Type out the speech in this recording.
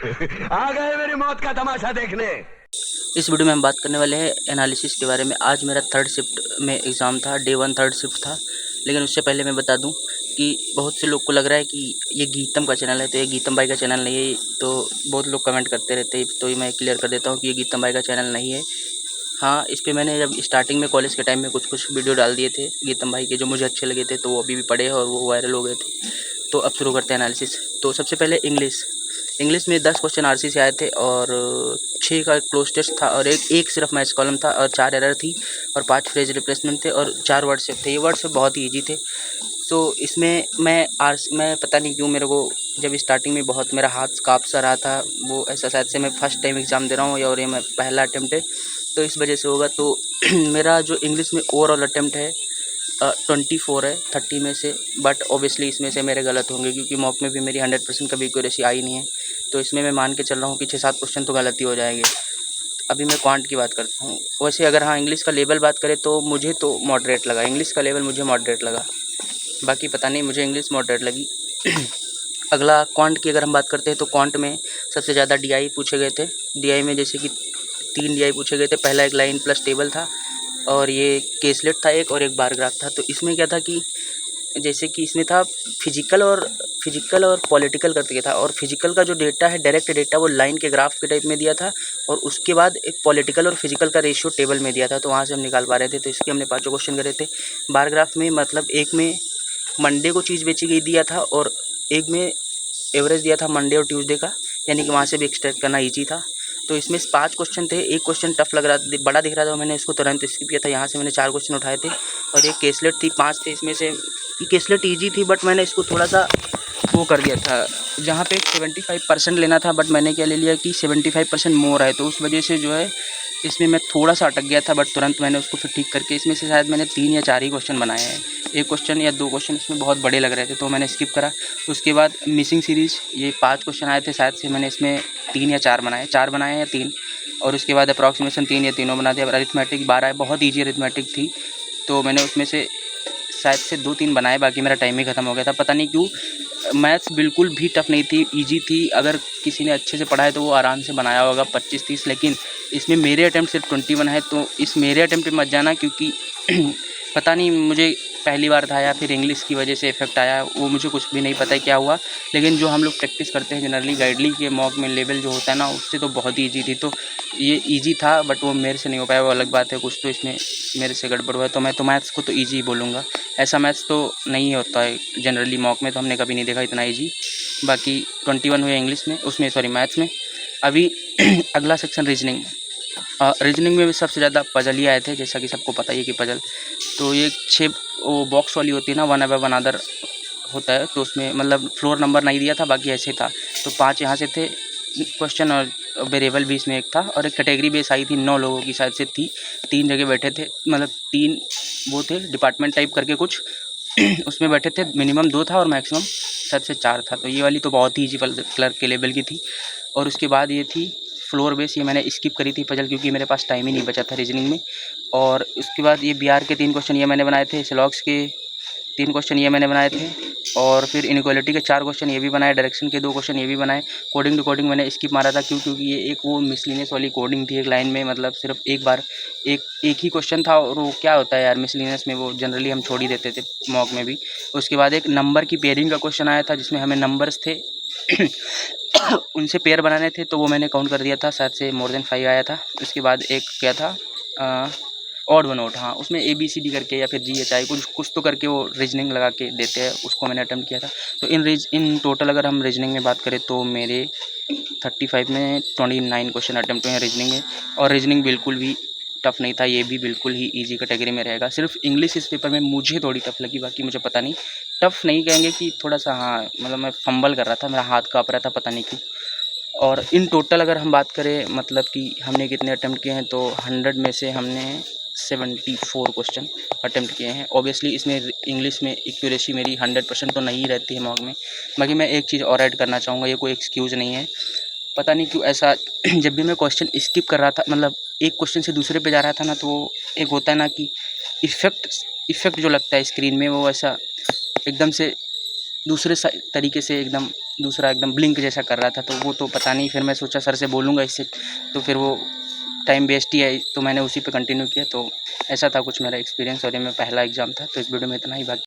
आ गए मेरी मौत का तमाशा देखने। इस वीडियो में हम बात करने वाले हैं एनालिसिस के बारे में। आज मेरा थर्ड शिफ्ट में एग्ज़ाम था, डे 1 थर्ड शिफ्ट था। लेकिन उससे पहले मैं बता दूं कि बहुत से लोग को लग रहा है कि ये गीतम का चैनल है, तो ये गीतम भाई का चैनल नहीं है। तो बहुत लोग कमेंट करते रहते हैं, तो मैं क्लियर कर देता हूँ कि ये गीतम भाई का चैनल नहीं है। हाँ, इस पर मैंने जब स्टार्टिंग में कॉलेज के टाइम में कुछ वीडियो डाल दिए थे गीतम भाई के, जो मुझे अच्छे लगे थे, तो वो अभी भी पड़े हैं और वो वायरल हो गए थे। तो अब शुरू करते हैं एनालिसिस। तो सबसे पहले इंग्लिश में 10 क्वेश्चन आरसी से आए थे और 6 का क्लोज टेस्ट था और एक सिर्फ मैच कॉलम था और 4 एरर थी और 5 फ्रेज रिप्लेसमेंट थे और 4 वर्डशेप थे। ये वर्डशेप बहुत ही ईजी थे। तो इसमें मैं पता नहीं क्यों मेरे को जब स्टार्टिंग में बहुत मेरा हाथ काँप सा रहा था, वो ऐसा शायद से मैं फर्स्ट टाइम एग्ज़ाम दे रहा हूँ और ये मैं पहला अटैम्प्ट है, तो इस वजह से होगा। तो मेरा जो इंग्लिश में ओवरऑल अटैम्प्ट है 24 है 30 में से, बट ऑब्वियसली इसमें से मेरे गलत होंगे क्योंकि मॉक में भी मेरी 100% कभी एक्यूरेसी आई नहीं है। तो इसमें मैं मान के चल रहा हूँ कि 6-7 क्वेश्चन तो गलत ही हो जाएंगे। अभी मैं क्वांट की बात करता हूँ। वैसे अगर हाँ इंग्लिश का लेवल बात करें तो मुझे तो मॉडरेट लगा, इंग्लिश का लेवल मुझे मॉडरेट लगा, बाकी पता नहीं, मुझे इंग्लिश मॉडरेट लगी। अगला क्वांट की अगर हम बात करते हैं तो क्वांट में सबसे ज़्यादा डीआई पूछे गए थे। डीआई में जैसे कि 3 डीआई पूछे गए थे। पहला एक लाइन प्लस टेबल था और ये केसलेट था एक, और एक बार ग्राफ था। तो इसमें क्या था कि जैसे कि इसमें था फिजिकल और पॉलिटिकल करके था, और फिजिकल का जो डेटा है डायरेक्ट डेटा वो लाइन के ग्राफ के टाइप में दिया था, और उसके बाद एक पॉलिटिकल और फिजिकल का रेशियो टेबल में दिया था, तो वहाँ से हम निकाल पा रहे थे। तो इसके हमने 5 क्वेश्चन करे थे। बार ग्राफ में मतलब एक में मंडे को चीज़ बेची गई दिया था और एक में एवरेज दिया था मंडे और ट्यूसडे का, यानी कि वहाँ से भी एक्सट्रैक्ट करना ईजी था। तो इसमें 5 क्वेश्चन थे। एक क्वेश्चन टफ लग रहा था, बड़ा दिख रहा था, मैंने उसको तुरंत स्किप किया था। यहाँ से मैंने 4 क्वेश्चन उठाए थे और एक केसलेट थी, 5 थे। इसमें से केसलेट ईजी थी बट मैंने इसको थोड़ा सा वो कर दिया था, जहाँ पे 75% लेना था बट मैंने क्या ले लिया कि 75% मोर है, तो उस वजह से जो है इसमें मैं थोड़ा सा अटक गया था। बट तुरंत मैंने उसको फिर ठीक करके इसमें से शायद मैंने 3 या 4 ही क्वेश्चन बनाए हैं। एक क्वेश्चन या 2 क्वेश्चन इसमें बहुत बड़े लग रहे थे तो मैंने स्किप करा। उसके बाद मिसिंग सीरीज़, ये 5 क्वेश्चन आए थे शायद से, मैंने इसमें 3 या 4 बनाए, 4 बनाए या 3। और उसके बाद अप्रॉक्सीमेशन 3 या तीनों बना दिया। अरिथमेटिक 12 है, बहुत ईजी अरिथमेटिक थी, तो मैंने उसमें से शायद से 2-3 बनाए, बाकी मेरा टाइम ही ख़त्म हो गया था। पता नहीं क्यों। मैथ्स बिल्कुल भी टफ नहीं थी, इजी थी। अगर किसी ने अच्छे से पढ़ा है तो वो आराम से बनाया होगा 25-30। लेकिन इसमें मेरे अटैम्प्ट सिर्फ 21 है, तो इस मेरे अटैम्प्ट पे मत जाना क्योंकि पता नहीं, मुझे पहली बार था या फिर इंग्लिश की वजह से इफेक्ट आया, वो मुझे कुछ भी नहीं पता है क्या हुआ। लेकिन जो हम लोग प्रैक्टिस करते हैं जनरली गाइडली के मॉक में लेवल जो होता है ना, उससे तो बहुत ही ईजी थी। तो ये ईजी था बट वो मेरे से नहीं हो पाया, वो अलग बात है। कुछ तो इसमें मेरे से गड़बड़ हुआ है, तो मैं तो मैथ्स को तो ईजी ही बोलूँगा। ऐसा मैथ्स तो नहीं होता है जनरली मॉक में, तो हमने कभी नहीं देखा इतना ईजी। बाकी 21 हुए इंग्लिश में, उसमें सॉरी मैथ्स में। अभी अगला सेक्शन रीजनिंग। रीजनिंग में भी सबसे ज़्यादा पजल ही आए थे, जैसा कि सबको पता ही है कि पजल तो ये 6 वो बॉक्स वाली होती है ना, वन अबाव वन अदर होता है, तो उसमें मतलब फ्लोर नंबर नहीं दिया था, बाकी ऐसे था। तो 5 यहाँ से थे क्वेश्चन और वेरिएबल भी इसमें एक था, और एक कैटेगरी बेस आई थी 9 लोगों की शायद से थी। 3 जगह बैठे थे, मतलब 3 वो थे डिपार्टमेंट टाइप करके कुछ उसमें बैठे थे। मिनिमम 2 था और मैक्सिमम शायद से 4 था। तो ये वाली तो बहुत ही ईजी क्लर्क के लेवल की थी। और उसके बाद ये थी फ्लोर बेस, ये मैंने स्किप करी थी पजल क्योंकि मेरे पास टाइम ही नहीं बचा था रीजनिंग में। और उसके बाद ये बिहार के 3 क्वेश्चन ये मैंने बनाए थे, स्लॉग्स के 3 क्वेश्चन ये मैंने बनाए थे, और फिर इनइक्वालिटी के 4 क्वेश्चन ये भी बनाए, डायरेक्शन के 2 क्वेश्चन ये भी बनाए। कोडिंग टू कोडिंग मैंने स्किप मारा था क्योंकि ये एक वो मिसलिनियस वाली कोडिंग थी एक लाइन में, मतलब सिर्फ एक बार एक ही क्वेश्चन था, और वो क्या होता है यार मिसलिनियस में, वो जनरली हम छोड़ ही देते थे मॉक में भी। उसके बाद एक नंबर की पेयरिंग का क्वेश्चन आया था जिसमें हमें नंबर्स थे उनसे पेयर बनाने थे, तो वो मैंने काउंट कर दिया था, शायद से मोर देन 5 आया था। उसके बाद एक क्या था ऑड वन आउट, हाँ, उसमें ABCD करके या फिर GHI कुछ तो करके वो रीजनिंग लगा के देते हैं, उसको मैंने अटैम्प्ट किया था। तो इन टोटल अगर हम रीजनिंग में बात करें तो मेरे 35 में 29 क्वेश्चन अटैम्प्ट हुए हैं रीजनिंग में। और रीजनिंग बिल्कुल भी टफ नहीं था, ये भी बिल्कुल ही ईजी कैटेगरी में रहेगा। सिर्फ इंग्लिश इस पेपर में मुझे थोड़ी टफ लगी, बाकी मुझे पता नहीं, टफ नहीं कहेंगे कि थोड़ा सा, हाँ मतलब मैं फंबल कर रहा था, मेरा हाथ काँप रहा था पता नहीं क्यों। और इन टोटल अगर हम बात करें मतलब कि हमने कितने अटैम्प्ट किए हैं, तो 100 में से हमने 74 क्वेश्चन अटैम्प्ट किए हैं। ऑब्वियसली इसमें इंग्लिश में एक्यूरेसी मेरी 100% तो नहीं रहती है मॉक में। बाकी मैं एक चीज़ और ऐड करना चाहूँगा, ये कोई एक्सक्यूज़ नहीं है, पता नहीं क्यों ऐसा जब भी मैं क्वेश्चन स्किप कर रहा था, मतलब एक क्वेश्चन से दूसरे पे जा रहा था ना, तो वो एक होता है ना कि इफ़ेक्ट जो लगता है स्क्रीन में, वो ऐसा एकदम से दूसरे तरीके से एकदम दूसरा एकदम ब्लिंक जैसा कर रहा था, तो वो तो पता नहीं, फिर मैं सोचा सर से बोलूँगा इससे, तो फिर वो टाइम वेस्ट ही है, तो मैंने उसी पे कंटिन्यू किया। तो ऐसा था कुछ मेरा एक्सपीरियंस और ये मेरा पहला एग्ज़ाम था। तो इस वीडियो में इतना ही। बाकी